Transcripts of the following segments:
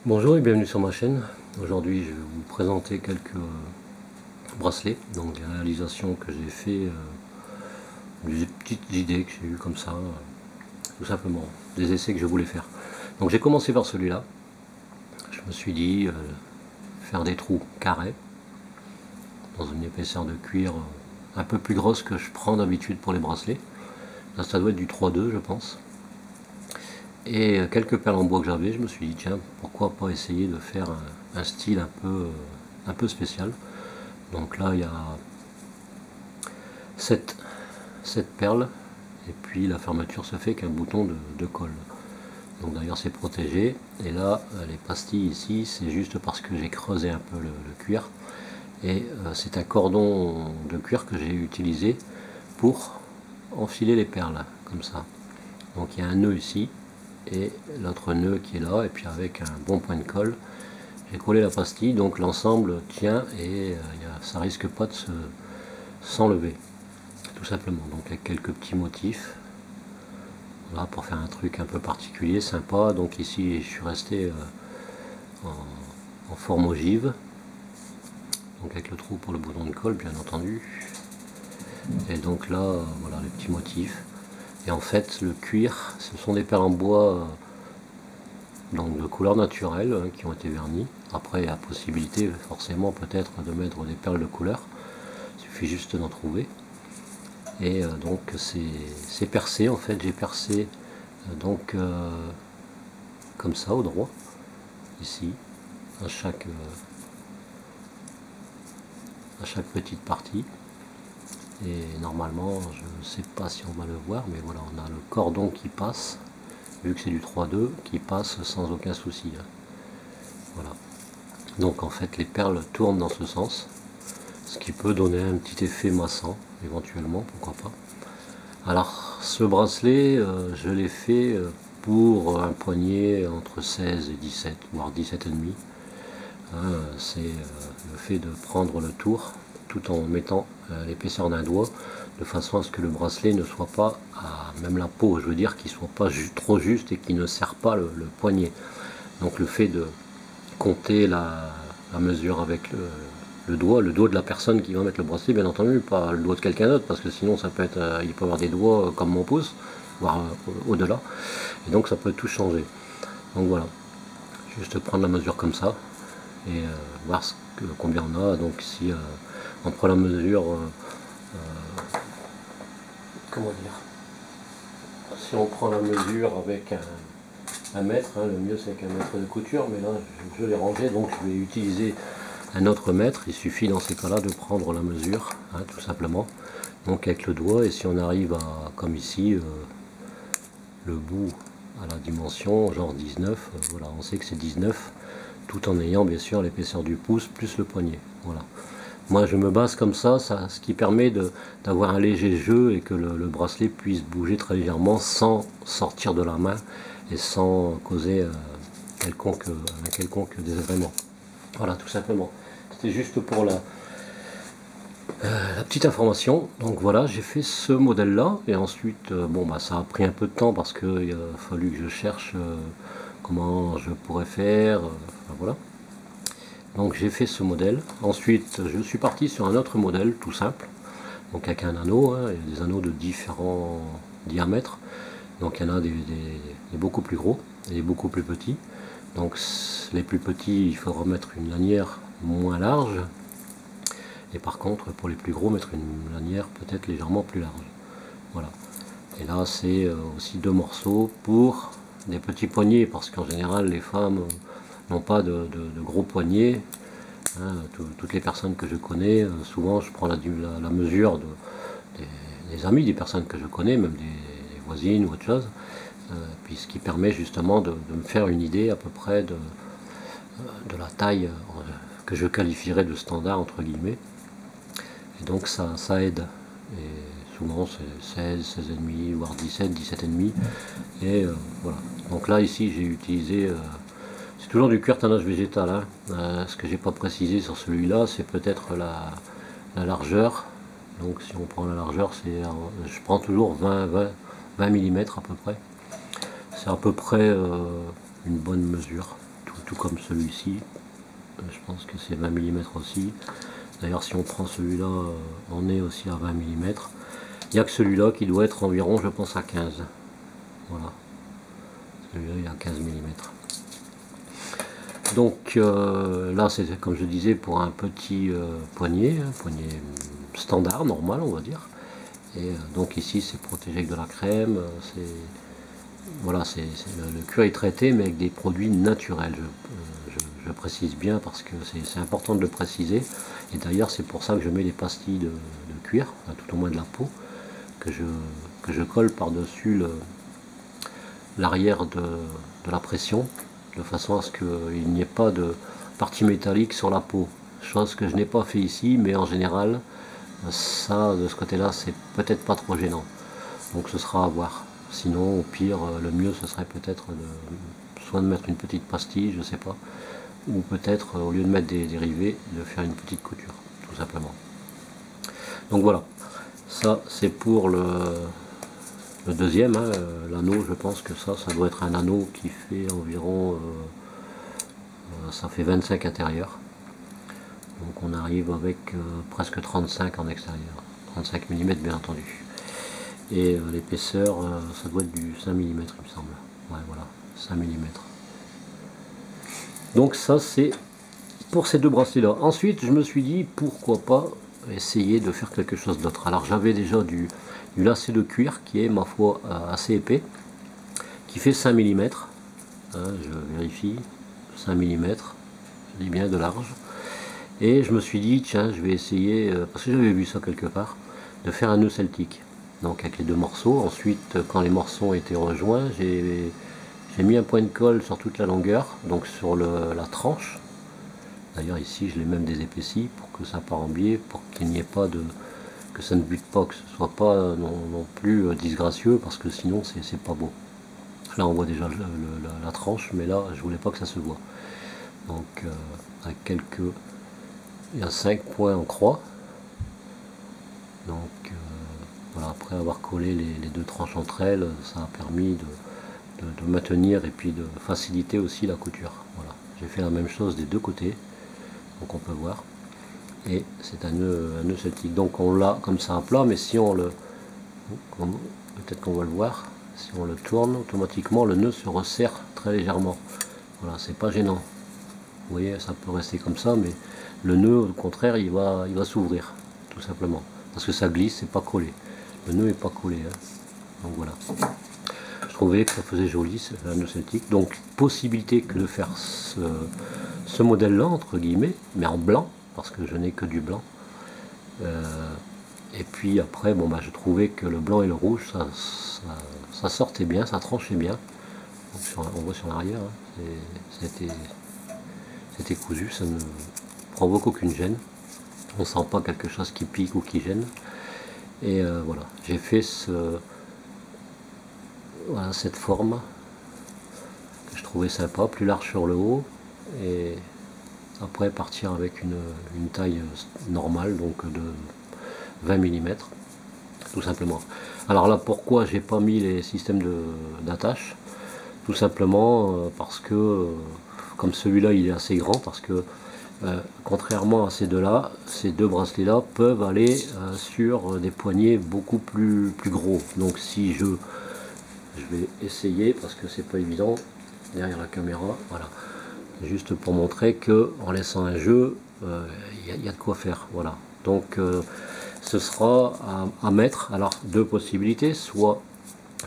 Bonjour et bienvenue sur ma chaîne. Aujourd'hui je vais vous présenter quelques bracelets, donc des réalisations que j'ai fait, des petites idées que j'ai eues comme ça, tout simplement, des essais que je voulais faire. Donc j'ai commencé par celui-là, je me suis dit faire des trous carrés, dans une épaisseur de cuir un peu plus grosse que je prends d'habitude pour les bracelets. Là ça doit être du 3-2 je pense. Et quelques perles en bois que j'avais, je me suis dit tiens, pourquoi pas essayer de faire un style un peu spécial. Donc là il y a 7 perles et puis la fermeture se fait qu'un bouton de colle. Donc d'ailleurs c'est protégé, et là les pastilles ici c'est juste parce que j'ai creusé un peu le cuir, et c'est un cordon de cuir que j'ai utilisé pour enfiler les perles comme ça. Donc il y a un nœud ici et l'autre nœud qui est là, et puis avec un bon point de colle j'ai collé la pastille, donc l'ensemble tient et ça risque pas de s'enlever tout simplement. Donc avec quelques petits motifs, voilà, pour faire un truc un peu particulier, sympa. Donc ici je suis resté en forme ogive, donc avec le trou pour le bouton de colle bien entendu, et donc là voilà les petits motifs. Et en fait le cuir, ce sont des perles en bois donc de couleur naturelle, hein, qui ont été vernies. Après il y a possibilité forcément peut-être de mettre des perles de couleur, il suffit juste d'en trouver. Et donc c'est percé, en fait j'ai percé donc comme ça au droit, ici, à chaque petite partie. Et normalement, je ne sais pas si on va le voir, mais voilà, on a le cordon qui passe, vu que c'est du 3-2, qui passe sans aucun souci. Voilà. Donc en fait, les perles tournent dans ce sens, ce qui peut donner un petit effet massant, éventuellement, pourquoi pas. Alors, ce bracelet, je l'ai fait pour un poignet entre 16 et 17, voire 17,5. C'est le fait de prendre le tour tout en mettant l'épaisseur d'un doigt, de façon à ce que le bracelet ne soit pas, même la peau, je veux dire, qu'il ne soit pas trop juste et qu'il ne serre pas le poignet. Donc le fait de compter la mesure avec le doigt de la personne qui va mettre le bracelet, bien entendu, pas le doigt de quelqu'un d'autre, parce que sinon ça peut être, il peut avoir des doigts comme mon pouce, voire au-delà, et donc ça peut tout changer. Donc voilà, juste prendre la mesure comme ça, et voir combien on a. Donc si on prend la mesure, comment dire, si on prend la mesure avec un mètre, hein, le mieux c'est qu'un mètre de couture, mais là je l'ai rangé, donc je vais utiliser un autre mètre. Il suffit dans ces cas-là de prendre la mesure, hein, tout simplement, donc avec le doigt, et si on arrive à, comme ici, le bout à la dimension, genre 19, voilà, on sait que c'est 19, tout en ayant bien sûr l'épaisseur du pouce plus le poignet. Voilà. Moi je me base comme ça, ce qui permet d'avoir un léger jeu et que le bracelet puisse bouger très légèrement sans sortir de la main et sans causer un quelconque désagrément. Voilà, tout simplement. C'était juste pour la petite information. Donc voilà, j'ai fait ce modèle là, et ensuite bon bah ça a pris un peu de temps parce qu'il a fallu que je cherche comment je pourrais faire, enfin, voilà. Donc j'ai fait ce modèle. Ensuite je suis parti sur un autre modèle tout simple, donc avec un anneau, hein, il y a des anneaux de différents diamètres. Donc il y en a des beaucoup plus gros et des beaucoup plus petits. Donc les plus petits, il faudra mettre une lanière moins large, et par contre pour les plus gros mettre une lanière peut-être légèrement plus large. Voilà. Et là c'est aussi deux morceaux pour des petits poignets, parce qu'en général les femmes n'ont pas de gros poignets, hein. Toutes les personnes que je connais, souvent je prends la mesure des amis, des personnes que je connais, même des voisines ou autre chose, puis ce qui permet justement de me faire une idée à peu près de la taille que je qualifierais de standard entre guillemets. Et donc ça aide. Et souvent c'est 16, 16,5, voire 17, 17,5. Et voilà. Donc là ici j'ai utilisé, c'est toujours du cuir tannage végétal, hein. Ce que j'ai pas précisé sur celui-là, c'est peut-être la largeur. Donc si on prend la largeur, je prends toujours 20 mm à peu près. C'est à peu près une bonne mesure, tout tout comme celui-ci. Je pense que c'est 20 mm aussi. D'ailleurs, si on prend celui-là, on est aussi à 20 mm. Il n'y a que celui-là qui doit être environ, je pense, à 15. Voilà. Celui-là, il est à 15 mm. Donc là, c'est comme je disais, pour un petit poignet, un poignet standard, normal, on va dire. Et donc ici, c'est protégé avec de la crème. Voilà, le cuir est traité, mais avec des produits naturels. Je précise bien parce que c'est important de le préciser. Et d'ailleurs, c'est pour ça que je mets des pastilles de cuir, enfin, tout au moins de la peau, que je colle par-dessus l'arrière de la pression, de façon à ce qu'il n'y ait pas de partie métallique sur la peau. Chose que je n'ai pas fait ici, mais en général, ça, de ce côté-là, c'est peut-être pas trop gênant. Donc ce sera à voir. Sinon, au pire, le mieux, ce serait peut-être soit de mettre une petite pastille, je sais pas, ou peut-être, au lieu de mettre des dérivés, de faire une petite couture, tout simplement. Donc voilà, ça c'est pour le deuxième, hein, l'anneau. Je pense que ça doit être un anneau qui fait environ, ça fait 25 intérieurs. Donc on arrive avec presque 35 en extérieur, 35 mm bien entendu. Et l'épaisseur, ça doit être du 5 mm il me semble. Ouais, voilà, 5 mm. Donc ça c'est pour ces deux bracelets là. Ensuite je me suis dit pourquoi pas essayer de faire quelque chose d'autre. Alors j'avais déjà du lacet de cuir qui est ma foi assez épais, qui fait 5 mm. Hein, je vérifie, 5 mm, je dis bien de large. Et je me suis dit tiens, je vais essayer, parce que j'avais vu ça quelque part, de faire un nœud celtique. Donc avec les deux morceaux. Ensuite, quand les morceaux ont été rejoints, j'ai mis un point de colle sur toute la longueur, donc sur la tranche. D'ailleurs ici je l'ai même désépaissi pour que ça part en biais, pour qu'il n'y ait pas que ça ne bute pas, que ce soit pas non plus disgracieux, parce que sinon c'est pas beau. Là on voit déjà la tranche, mais là je voulais pas que ça se voit. Donc avec il y a 5 points en croix. Donc voilà, après avoir collé les deux tranches entre elles, ça a permis de maintenir et puis de faciliter aussi la couture. Voilà, j'ai fait la même chose des deux côtés, donc on peut voir. Et c'est un nœud celtique. Donc on l'a comme ça à plat, mais si on le, peut-être qu'on va le voir, si on le tourne automatiquement, le nœud se resserre très légèrement. Voilà, c'est pas gênant. Vous voyez, ça peut rester comme ça, mais le nœud, au contraire, il va s'ouvrir, tout simplement. Parce que ça glisse, c'est pas collé. Le nœud est pas collé. Hein. Donc voilà. Je trouvais que ça faisait joli, ce nœud celtique. Donc, possibilité que de faire ce modèle-là, entre guillemets, mais en blanc, parce que je n'ai que du blanc. Et puis après, bon, bah, je trouvais que le blanc et le rouge, ça sortait bien, ça tranchait bien. Donc, on voit sur l'arrière, hein, c'était cousu, ça ne provoque aucune gêne. On ne sent pas quelque chose qui pique ou qui gêne. Et voilà, j'ai fait voilà, cette forme que je trouvais sympa, plus large sur le haut, et après partir avec une taille normale, donc de 20 mm, tout simplement. Alors là, pourquoi j'ai pas mis les systèmes d'attache? Tout simplement parce que, comme celui-là il est assez grand, parce que contrairement à ces deux-là, ces deux bracelets-là peuvent aller sur des poignets beaucoup plus gros. Donc si je vais essayer, parce que c'est pas évident derrière la caméra, voilà, juste pour montrer que en laissant un jeu, il y a de quoi faire. Voilà. Donc ce sera à mettre. Alors deux possibilités, soit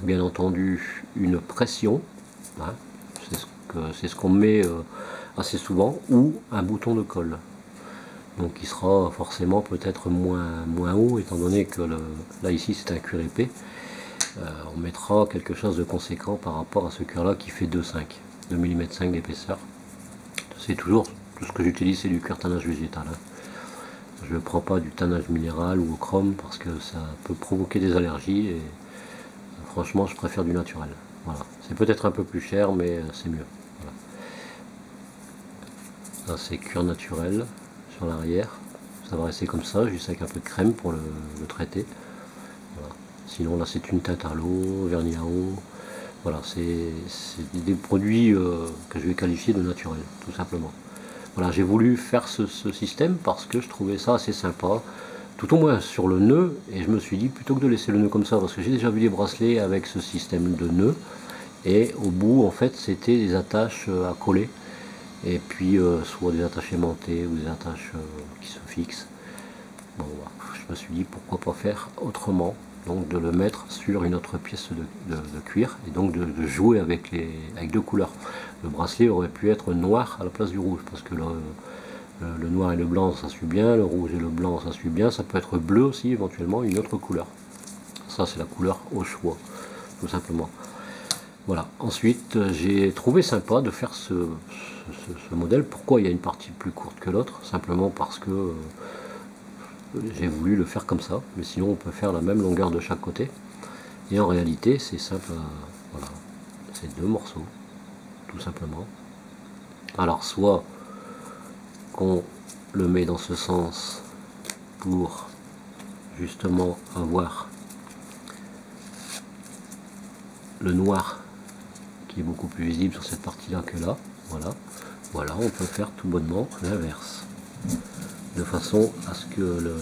bien entendu une pression, hein, c'est ce qu'on met assez souvent, ou un bouton de colle. Donc il sera forcément peut-être moins haut, étant donné que là ici c'est un cuir épais. On mettra quelque chose de conséquent par rapport à ce cuir là qui fait 2,5 mm d'épaisseur. C'est toujours, tout ce que j'utilise c'est du cuir tannage végétal. Hein. Je ne prends pas du tannage minéral ou au chrome parce que ça peut provoquer des allergies et franchement je préfère du naturel. Voilà. C'est peut-être un peu plus cher mais c'est mieux. Voilà. Ça c'est cuir naturel sur l'arrière. Ça va rester comme ça, juste avec un peu de crème pour le traiter. Voilà. Sinon là c'est une teinte à l'eau, vernis à eau, Voilà, c'est des produits que je vais qualifier de naturels, tout simplement. Voilà, j'ai voulu faire ce système parce que je trouvais ça assez sympa, tout au moins sur le nœud, et je me suis dit plutôt que de laisser le nœud comme ça, parce que j'ai déjà vu des bracelets avec ce système de nœud, et au bout en fait c'était des attaches à coller, et puis soit des attaches aimantées ou des attaches qui se fixent. Bon, voilà. Je me suis dit pourquoi pas faire autrement, donc de le mettre sur une autre pièce de cuir, et donc de jouer avec deux couleurs. Le bracelet aurait pu être noir à la place du rouge, parce que le noir et le blanc ça suit bien, le rouge et le blanc ça suit bien, ça peut être bleu aussi éventuellement, une autre couleur. Ça c'est la couleur au choix, tout simplement. Voilà, ensuite j'ai trouvé sympa de faire ce modèle. Pourquoi il y a une partie plus courte que l'autre? Simplement parce que j'ai voulu le faire comme ça, mais sinon on peut faire la même longueur de chaque côté. Et en réalité c'est simple, voilà, c'est deux morceaux, tout simplement. Alors soit qu'on le met dans ce sens pour justement avoir le noir qui est beaucoup plus visible sur cette partie là que là, voilà. Voilà, on peut faire tout bonnement l'inverse, de façon à ce que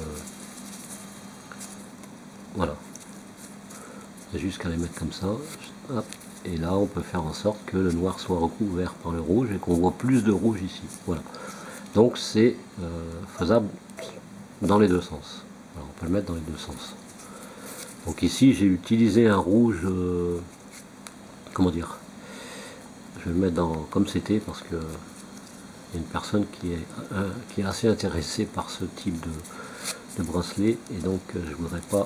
voilà, il y a juste qu'à les mettre comme ça, hop, et là on peut faire en sorte que le noir soit recouvert par le rouge et qu'on voit plus de rouge ici, voilà. Donc c'est faisable dans les deux sens, voilà, on peut le mettre dans les deux sens. Donc ici j'ai utilisé un rouge, comment dire, je vais le mettre dans comme c'était parce que il y a une personne qui est assez intéressée par ce type de bracelet, et donc je voudrais pas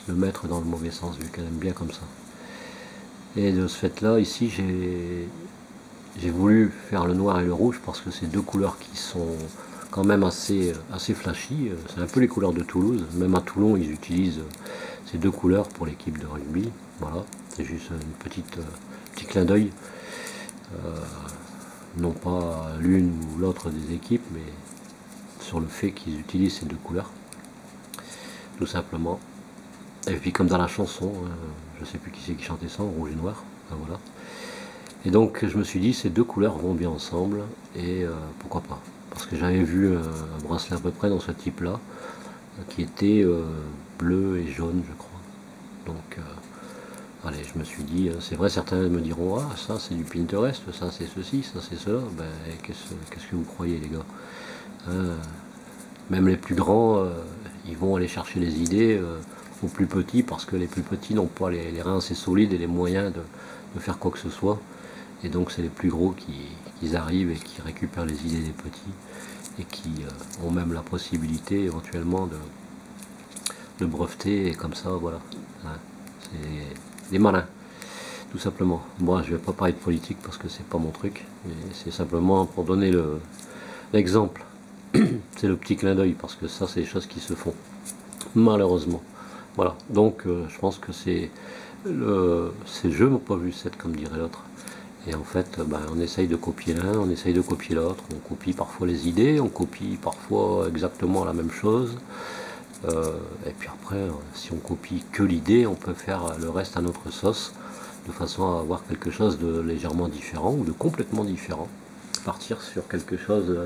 le mettre dans le mauvais sens vu qu'elle aime bien comme ça. Et de ce fait là ici j'ai voulu faire le noir et le rouge parce que c'est deux couleurs qui sont quand même assez flashy. C'est un peu les couleurs de Toulouse, même à Toulon ils utilisent ces deux couleurs pour l'équipe de rugby. Voilà, c'est juste une petit clin d'œil, non pas l'une ou l'autre des équipes, mais sur le fait qu'ils utilisent ces deux couleurs, tout simplement. Et puis comme dans la chanson, je sais plus qui c'est qui chantait ça, rouge et noir, enfin, voilà. Et donc je me suis dit ces deux couleurs vont bien ensemble, et pourquoi pas, parce que j'avais vu un bracelet à peu près dans ce type là qui était bleu et jaune je crois. Donc allez, je me suis dit, c'est vrai, certains me diront ah ça c'est du Pinterest, ça c'est ceci, ça c'est cela. Ben qu'est-ce que vous croyez les gars, hein, même les plus grands ils vont aller chercher les idées aux plus petits, parce que les plus petits n'ont pas les reins assez solides et les moyens de faire quoi que ce soit. Et donc c'est les plus gros qui arrivent et qui récupèrent les idées des petits, et qui ont même la possibilité éventuellement de breveter, et comme ça, voilà. Hein, c'est des malins, tout simplement. Moi je vais pas parler de politique parce que c'est pas mon truc, mais c'est simplement pour donner l'exemple. C'est le petit clin d'œil, parce que ça c'est des choses qui se font, malheureusement. Voilà, donc je pense que c'est je m'ai pas vu 7 comme dirait l'autre. Et en fait, ben, on essaye de copier l'un, on essaye de copier l'autre, on copie parfois les idées, on copie parfois exactement la même chose. Et puis après, si on copie que l'idée, on peut faire le reste à notre sauce, de façon à avoir quelque chose de légèrement différent ou de complètement différent. Partir sur quelque chose,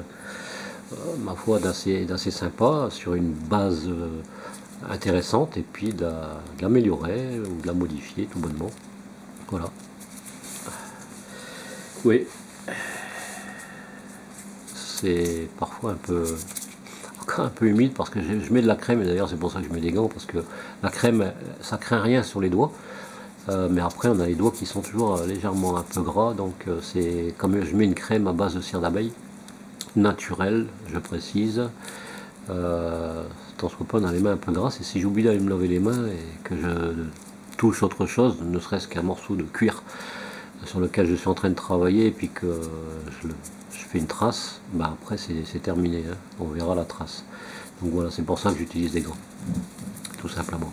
ma foi, d'assez sympa, sur une base intéressante, et puis de l'améliorer ou de la modifier tout bonnement. Voilà. Oui, c'est parfois encore un peu humide parce que je mets de la crème, et d'ailleurs c'est pour ça que je mets des gants, parce que la crème ça craint rien sur les doigts, mais après on a les doigts qui sont toujours légèrement un peu gras, donc c'est comme je mets une crème à base de cire d'abeille, naturelle je précise, tant soit pas, on a les mains un peu grasses, et si j'oublie d'aller me laver les mains et que je touche autre chose, ne serait-ce qu'un morceau de cuir sur lequel je suis en train de travailler, et puis que je fais une trace, bah après c'est terminé, hein, on verra la trace. Donc voilà, c'est pour ça que j'utilise des gants, tout simplement.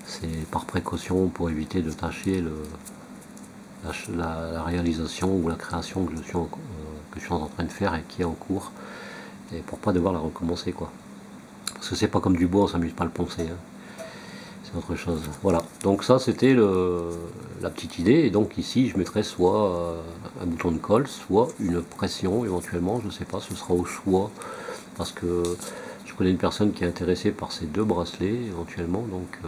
C'est par précaution, pour éviter de tâcher la réalisation ou la création que je suis en train de faire et qui est en cours, et pour pas devoir la recommencer, quoi. Parce que c'est pas comme du bois, on s'amuse pas à le poncer, hein. c'est autre chose. Voilà, donc ça c'était la petite idée, et donc ici je mettrai soit un bouton de colle, soit une pression éventuellement, je sais pas, ce sera au choix, parce que je connais une personne qui est intéressée par ces deux bracelets éventuellement, donc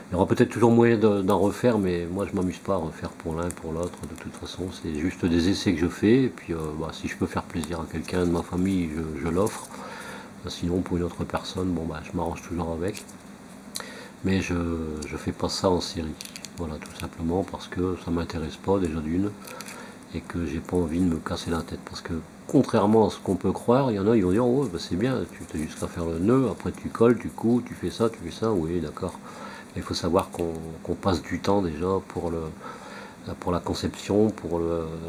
il y aura peut-être toujours moyen d'en refaire, mais moi je m'amuse pas à refaire pour l'un pour l'autre, de toute façon c'est juste des essais que je fais, et puis bah, si je peux faire plaisir à quelqu'un de ma famille, je l'offre, sinon pour une autre personne, bon bah je m'arrange toujours avec. Mais je fais pas ça en série, voilà, tout simplement parce que ça m'intéresse pas déjà d'une, et que j'ai pas envie de me casser la tête, parce que contrairement à ce qu'on peut croire, il y en a ils vont dire oh bah, c'est bien, tu as juste qu'à faire le nœud, après tu colles, tu couds, tu fais ça, oui d'accord. Il faut savoir qu'on passe du temps déjà pour la conception, pour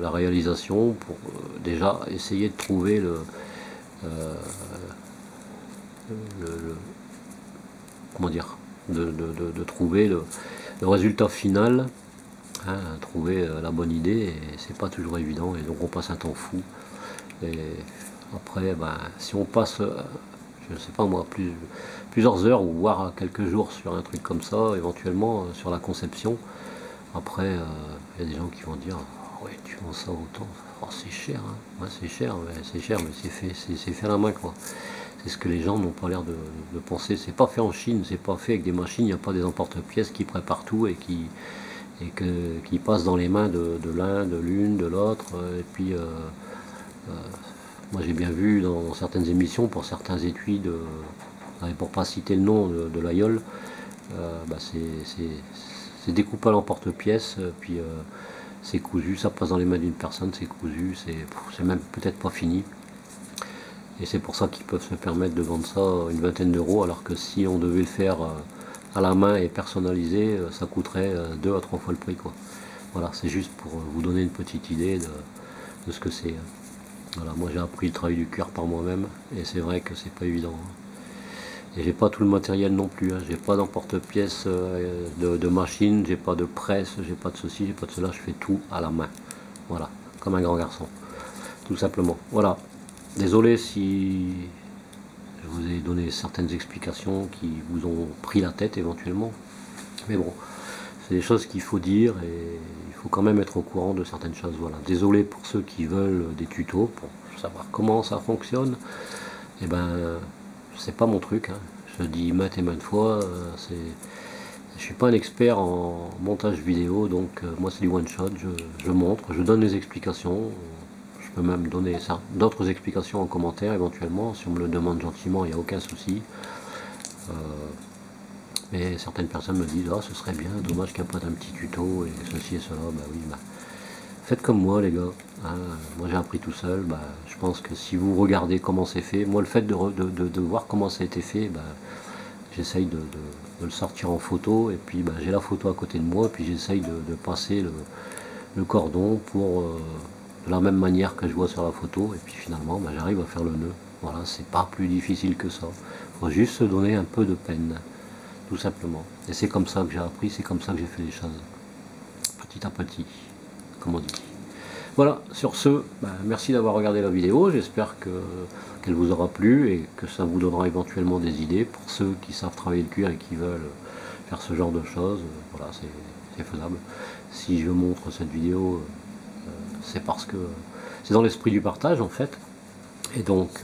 la réalisation, pour déjà essayer de trouver euh, comment dire, de trouver le résultat final, hein, trouver la bonne idée, et c'est pas toujours évident, et donc on passe un temps fou. Et après, ben, si on passe, je sais pas moi, plusieurs heures ou voire quelques jours sur un truc comme ça, éventuellement sur la conception, après il y a des gens qui vont dire oh, ouais, tu vends ça autant, oh, c'est cher, hein. Ouais, c'est cher, mais c'est fait à la main quoi. C'est ce que les gens n'ont pas l'air de penser. C'est pas fait en Chine, c'est pas fait avec des machines, il n'y a pas des emporte-pièces qui préparent tout et qui passent dans les mains de l'un, de l'une, de l'autre. Et puis, moi j'ai bien vu dans certaines émissions, pour certains étuis, pour pas citer le nom de l'aïeul, bah c'est découpé à l'emporte-pièce, puis c'est cousu, ça passe dans les mains d'une personne, c'est cousu, c'est même peut-être pas fini. Et c'est pour ça qu'ils peuvent se permettre de vendre ça une vingtaine d'euros, alors que si on devait le faire à la main et personnalisé, ça coûterait 2 à 3 fois le prix, quoi. Voilà, c'est juste pour vous donner une petite idée de ce que c'est. Voilà, moi j'ai appris le travail du cuir par moi-même, et c'est vrai que c'est pas évident, hein. Et j'ai pas tout le matériel non plus, hein. J'ai pas d'emporte-pièce de machine, j'ai pas de presse, j'ai pas de ceci, j'ai pas de cela, je fais tout à la main. Voilà, comme un grand garçon, tout simplement. Voilà. Désolé si je vous ai donné certaines explications qui vous ont pris la tête éventuellement, mais bon, c'est des choses qu'il faut dire, et il faut quand même être au courant de certaines choses. Voilà. Désolé pour ceux qui veulent des tutos pour savoir comment ça fonctionne. Et ben, c'est pas mon truc, hein. Je dis maintes et maintes fois, je suis pas un expert en montage vidéo, donc moi c'est du one shot, je montre, je donne les explications. Je peux même donner d'autres explications en commentaire éventuellement, si on me le demande gentiment, il n'y a aucun souci. Mais certaines personnes me disent ah ce serait bien, dommage qu'il n'y a pas d'un petit tuto et ceci et cela. Bah oui, bah, faites comme moi les gars, hein. Moi j'ai appris tout seul, bah, je pense que si vous regardez comment c'est fait, moi le fait de voir comment ça a été fait, bah, j'essaye de le sortir en photo, et puis bah, j'ai la photo à côté de moi, puis j'essaye de passer le cordon pour de la même manière que je vois sur la photo, et puis finalement bah, j'arrive à faire le nœud. Voilà, c'est pas plus difficile que ça, il faut juste se donner un peu de peine, tout simplement. Et c'est comme ça que j'ai appris, c'est comme ça que j'ai fait les choses, petit à petit, comme on dit. Voilà, sur ce, bah, merci d'avoir regardé la vidéo, j'espère qu'elle vous aura plu et que ça vous donnera éventuellement des idées pour ceux qui savent travailler le cuir et qui veulent faire ce genre de choses. Voilà, c'est faisable. Si je montre cette vidéo, c'est parce que c'est dans l'esprit du partage en fait. Et donc,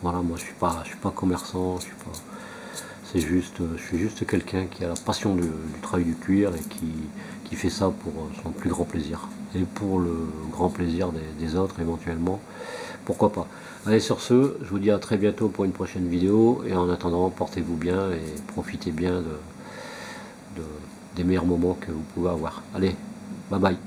voilà, moi je suis pas commerçant, je suis juste quelqu'un qui a la passion du travail du cuir et qui fait ça pour son plus grand plaisir. Et pour le grand plaisir des autres éventuellement. Pourquoi pas. Allez, sur ce, je vous dis à très bientôt pour une prochaine vidéo. Et en attendant, portez-vous bien et profitez bien des meilleurs moments que vous pouvez avoir. Allez, bye bye.